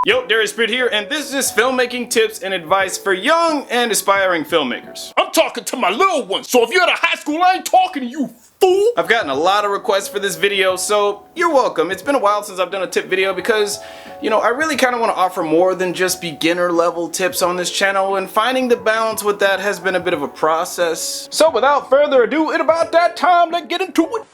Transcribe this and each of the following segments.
Yo, Darius Spirit here, and this is filmmaking tips and advice for young and aspiring filmmakers. I'm talking to my little ones, so if you're at a high school, I ain't talking to you, fool! I've gotten a lot of requests for this video, so you're welcome. It's been a while since I've done a tip video because, you know, I really kind of want to offer more than just beginner level tips on this channel, and finding the balance with that has been a bit of a process. So without further ado, it's about that time to get into it.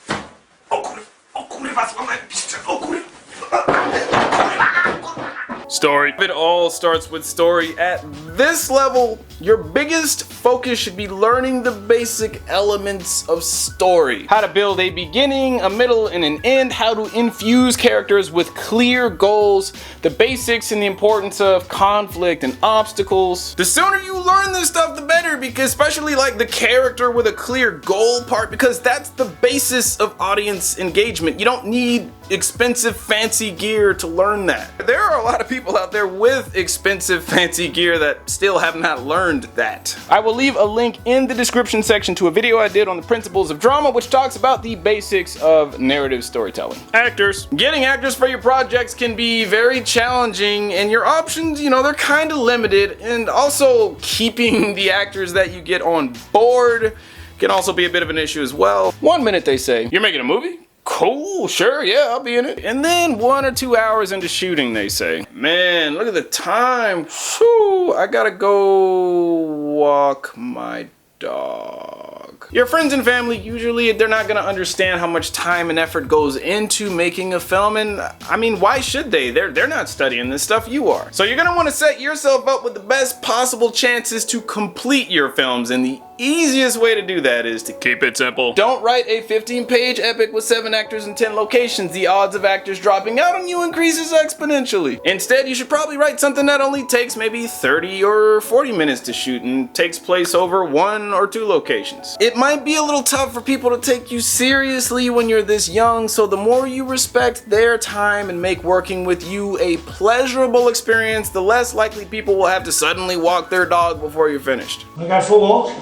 Story. It all starts with story. At this level, your biggest focus should be learning the basic elements of story. How to build a beginning, a middle, and an end, how to infuse characters with clear goals, the basics and the importance of conflict and obstacles. The sooner you learn this stuff, the better, because especially like the character with a clear goal part, because that's the basis of audience engagement. You don't need expensive fancy gear to learn that. There are a lot of people out there with expensive fancy gear that still have not learned that. I will leave a link in the description section to a video I did on the principles of drama, which talks about the basics of narrative storytelling. Actors. Getting actors for your projects can be very challenging, and your options, you know, they're kind of limited, and also keeping the actors that you get on board can also be a bit of an issue as well. 1 minute they say, "You're making a movie? Cool, sure, yeah, I'll be in it." And then 1 or 2 hours into shooting, they say, "Man, look at the time. Whew, I gotta go walk my dog." Your friends and family, usually they're not gonna understand how much time and effort goes into making a film, and I mean, why should they? They're not studying this stuff, you are. So you're gonna wanna set yourself up with the best possible chances to complete your films, and the easiest way to do that is to keep it simple. Don't write a 15-page epic with 7 actors and 10 locations. The odds of actors dropping out on you increases exponentially. Instead, you should probably write something that only takes maybe 30 or 40 minutes to shoot and takes place over 1 or 2 locations. It might be a little tough for people to take you seriously when you're this young, so the more you respect their time and make working with you a pleasurable experience, the less likely people will have to suddenly walk their dog before you're finished. You got a full walk?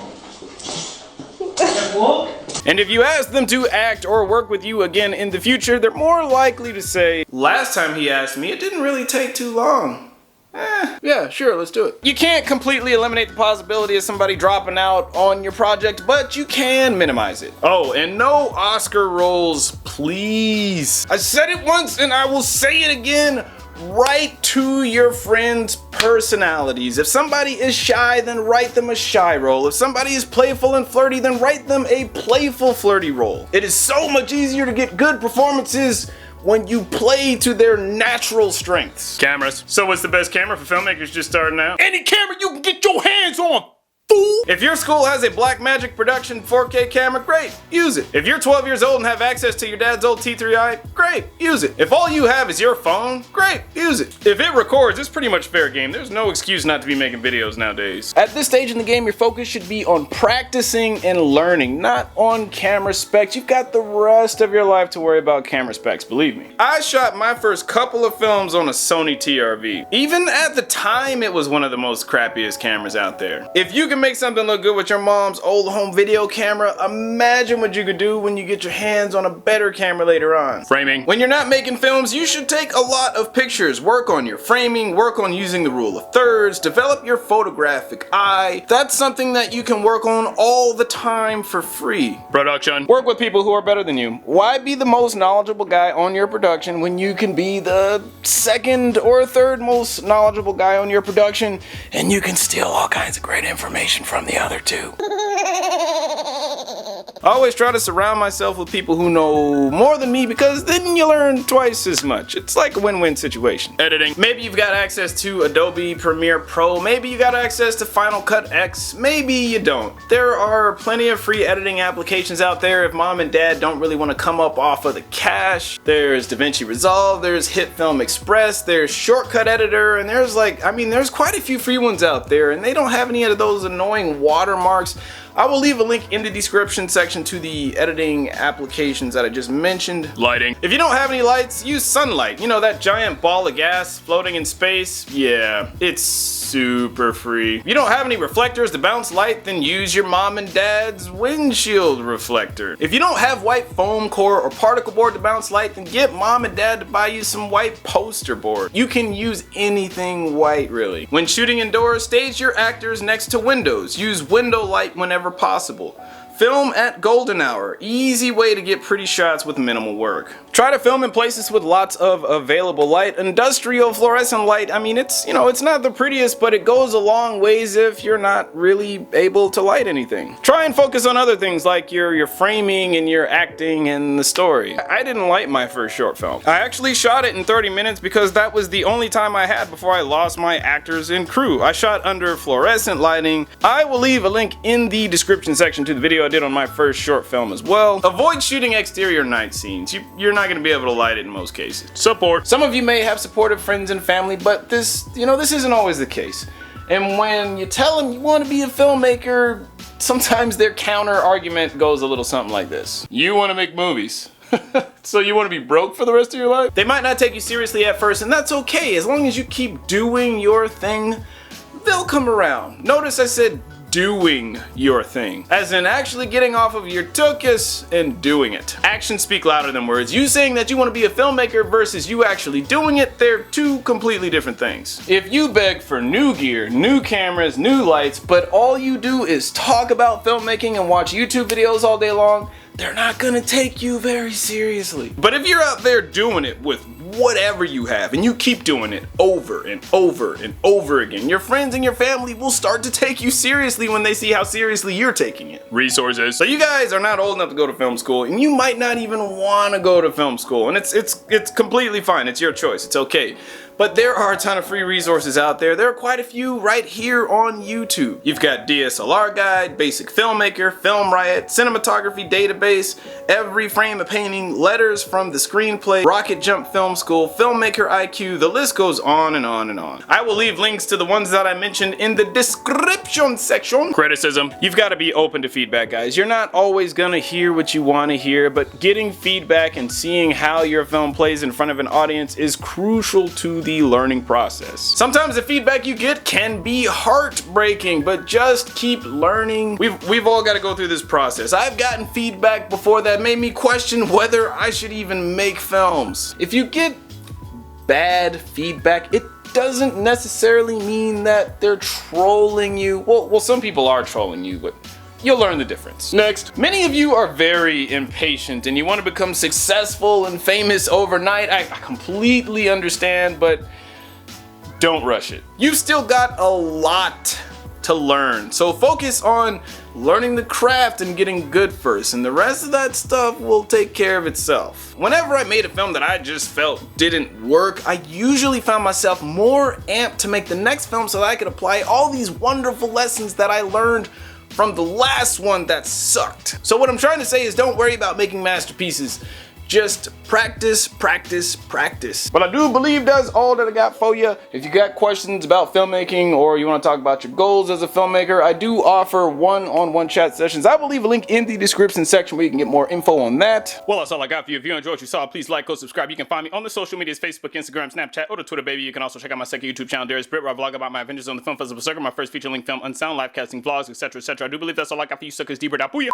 And if you ask them to act or work with you again in the future, they're more likely to say, "Last time he asked me, it didn't really take too long. Yeah, sure, let's do it." You can't completely eliminate the possibility of somebody dropping out on your project, but you can minimize it. Oh, and no Oscar roles, please. I said it once and I will say it again. Write to your friends' personalities. If somebody is shy, then write them a shy role. If somebody is playful and flirty, then write them a playful flirty role. It is so much easier to get good performances when you play to their natural strengths. Cameras. So what's the best camera for filmmakers just starting out? Any camera you can get your hands on, fool! If your school has a Blackmagic production 4K camera, great, use it. If you're 12 years old and have access to your dad's old T3i, great, use it. If all you have is your phone, great, use it. If it records, it's pretty much fair game. There's no excuse not to be making videos nowadays. At this stage in the game, your focus should be on practicing and learning, not on camera specs. You've got the rest of your life to worry about camera specs, believe me. I shot my first couple of films on a Sony TRV. Even at the time, it was one of the most crappiest cameras out there. If you can make something look good with your mom's old home video camera, imagine what you could do when you get your hands on a better camera later on. Framing. When you're not making films, you should take a lot of pictures. Work on your framing, work on using the rule of thirds, develop your photographic eye. That's something that you can work on all the time for free. Production. Work with people who are better than you. Why be the most knowledgeable guy on your production when you can be the second or third most knowledgeable guy on your production, and you can steal all kinds of great information from the other two? I always try to surround myself with people who know more than me, because then you learn twice as much. It's like a win-win situation. Editing. Maybe you've got access to Adobe Premiere Pro, maybe you got access to Final Cut X, maybe you don't. There are plenty of free editing applications out there if mom and dad don't really want to come up off of the cash. There's DaVinci Resolve, there's Hitfilm Express, there's Shotcut Editor, and there's like, I mean, there's quite a few free ones out there, and they don't have any of those annoying watermarks. I will leave a link in the description section to the editing applications that I just mentioned. Lighting. If you don't have any lights, use sunlight. You know, that giant ball of gas floating in space? Yeah, it's super free. If you don't have any reflectors to bounce light, then use your mom and dad's windshield reflector. If you don't have white foam core or particle board to bounce light, then get mom and dad to buy you some white poster board. You can use anything white, really. When shooting indoors, stage your actors next to windows. Use window light whenever possible. Film at golden hour. Easy way to get pretty shots with minimal work. Try to film in places with lots of available light. Industrial fluorescent light, I mean, it's not the prettiest, but it goes a long ways if you're not really able to light anything. Try and focus on other things like your framing and your acting and the story. I didn't light my first short film. I actually shot it in 30 minutes because that was the only time I had before I lost my actors and crew. I shot under fluorescent lighting. I will leave a link in the description section to the video I did on my first short film as well. Avoid shooting exterior night scenes. You're not gonna be able to light it in most cases. Support. Some of you may have supportive friends and family, but this isn't always the case. And when you tell them you want to be a filmmaker, sometimes their counter argument goes a little something like this. You want to make movies. So you want to be broke for the rest of your life? They might not take you seriously at first, and that's okay. As long as you keep doing your thing, they'll come around. Notice I said doing your thing, as in actually getting off of your tuchus and doing it. Actions speak louder than words. You saying that you want to be a filmmaker versus you actually doing it, they're two completely different things. If you beg for new gear, new cameras, new lights, but all you do is talk about filmmaking and watch YouTube videos all day long, they're not gonna take you very seriously. But if you're out there doing it with whatever you have and you keep doing it over and over and over again, your friends and your family will start to take you seriously when they see how seriously you're taking it. Resources. So you guys are not old enough to go to film school, and you might not even want to go to film school, and it's completely fine. It's your choice. It's okay. But there are a ton of free resources out there. There are quite a few right here on YouTube. You've got DSLR Guide, Basic Filmmaker, Film Riot, Cinematography Database, Every Frame a Painting, Letters from the Screenplay, Rocket Jump Film School, Filmmaker IQ, the list goes on and on and on. I will leave links to the ones that I mentioned in the description section. Criticism. You've got to be open to feedback, guys. You're not always gonna hear what you want to hear, but getting feedback and seeing how your film plays in front of an audience is crucial to the learning process. Sometimes the feedback you get can be heartbreaking, but just keep learning. We've all got to go through this process. I've gotten feedback before that made me question whether I should even make films. If you get bad feedback, it doesn't necessarily mean that they're trolling you. Well, some people are trolling you, but you'll learn the difference. Next. Many of you are very impatient and you want to become successful and famous overnight. I completely understand, but don't rush it. You've still got a lot to learn, so focus on learning the craft and getting good first, and the rest of that stuff will take care of itself. Whenever I made a film that I just felt didn't work, I usually found myself more amped to make the next film so that I could apply all these wonderful lessons that I learned from the last one that sucked. So what I'm trying to say is, don't worry about making masterpieces. Just practice, practice, practice. But I do believe that's all that I got for you. If you got questions about filmmaking or you want to talk about your goals as a filmmaker, I do offer one-on-one chat sessions. I will leave a link in the description section where you can get more info on that. Well, that's all I got for you. If you enjoyed what you saw, please like, go subscribe. You can find me on the social medias, Facebook, Instagram, Snapchat, or the Twitter, baby. You can also check out my second YouTube channel, Darius Britt, where I vlog about my adventures on the Film Festival circuit, my first feature-length film, unsound live casting vlogs, etc., etc. I do believe that's all I got for you, suckers. D-Britt out. Booyah!